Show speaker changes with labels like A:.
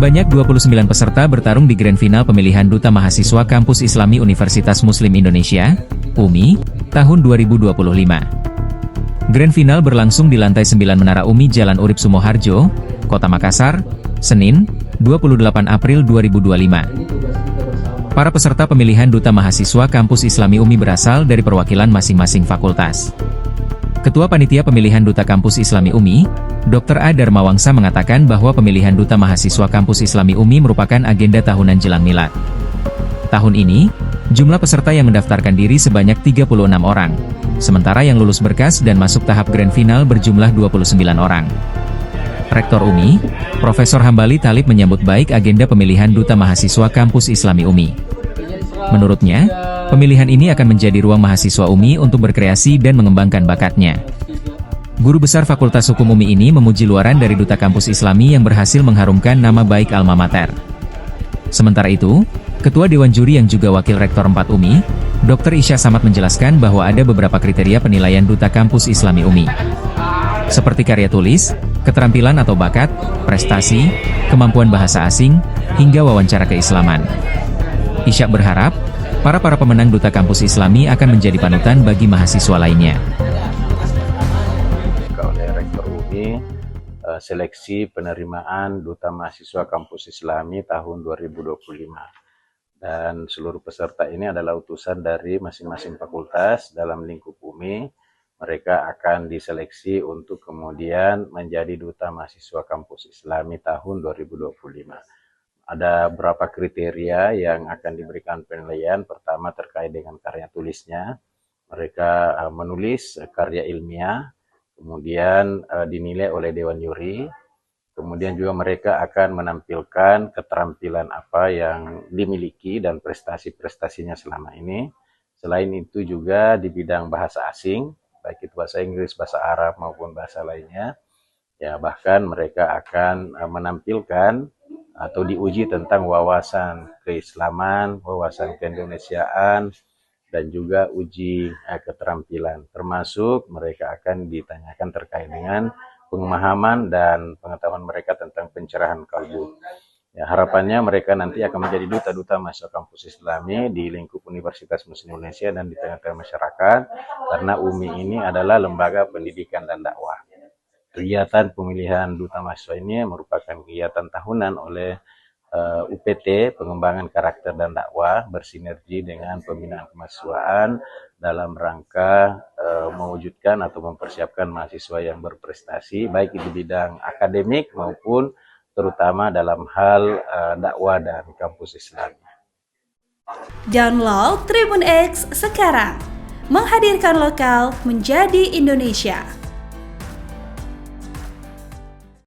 A: Sebanyak 29 peserta bertarung di Grand Final pemilihan Duta Mahasiswa Kampus Islami Universitas Muslim Indonesia, UMI, tahun 2025. Grand Final berlangsung di lantai 9 Menara UMI Jalan Urip Sumoharjo, Kota Makassar, Senin, 28 April 2025. Para peserta pemilihan Duta Mahasiswa Kampus Islami UMI berasal dari perwakilan masing-masing fakultas. Ketua Panitia Pemilihan Duta Kampus Islami UMI, Dr. A. Darmawangsa mengatakan bahwa pemilihan Duta Mahasiswa Kampus Islami UMI merupakan agenda tahunan jelang milad. Tahun ini, jumlah peserta yang mendaftarkan diri sebanyak 36 orang, sementara yang lulus berkas dan masuk tahap Grand Final berjumlah 29 orang. Rektor UMI, Profesor Hambali Talib menyambut baik agenda pemilihan Duta Mahasiswa Kampus Islami UMI. Menurutnya, pemilihan ini akan menjadi ruang mahasiswa UMI untuk berkreasi dan mengembangkan bakatnya. Guru Besar Fakultas Hukum UMI ini memuji luaran dari Duta Kampus Islami yang berhasil mengharumkan nama baik alma mater. Sementara itu, Ketua Dewan Juri yang juga Wakil Rektor 4 UMI, Dr. Isya Samad menjelaskan bahwa ada beberapa kriteria penilaian Duta Kampus Islami UMI. Seperti karya tulis, keterampilan atau bakat, prestasi, kemampuan bahasa asing, hingga wawancara keislaman. Isya berharap, para pemenang Duta Kampus Islami akan menjadi panutan bagi mahasiswa lainnya.
B: Seleksi penerimaan Duta Mahasiswa Kampus Islami tahun 2025. Dan seluruh peserta ini adalah utusan dari masing-masing fakultas dalam lingkup UMI. Mereka akan diseleksi untuk kemudian menjadi Duta Mahasiswa Kampus Islami tahun 2025. Ada beberapa kriteria yang akan diberikan penilaian. Pertama terkait dengan karya tulisnya. Mereka menulis karya ilmiah, kemudian dinilai oleh Dewan Juri, kemudian juga mereka akan menampilkan keterampilan apa yang dimiliki dan prestasi-prestasinya selama ini. Selain itu juga di bidang bahasa asing, baik itu bahasa Inggris, bahasa Arab maupun bahasa lainnya, ya bahkan mereka akan menampilkan atau diuji tentang wawasan keislaman, wawasan keindonesiaan, dan juga uji keterampilan, termasuk mereka akan ditanyakan terkait dengan pemahaman dan pengetahuan mereka tentang pencerahan kalbu. Ya, harapannya mereka nanti akan menjadi duta-duta mahasiswa kampus Islami di lingkup Universitas Muslim Indonesia dan di tengah-tengah masyarakat, karena UMI ini adalah lembaga pendidikan dan dakwah. Kegiatan pemilihan duta mahasiswa ini merupakan kegiatan tahunan oleh UPT, pengembangan karakter dan dakwah, bersinergi dengan pembinaan kemahasiswaan dalam rangka mewujudkan atau mempersiapkan mahasiswa yang berprestasi, baik di bidang akademik maupun terutama dalam hal dakwah dan kampus Islam.
C: Download Tribun X sekarang, menghadirkan lokal menjadi Indonesia.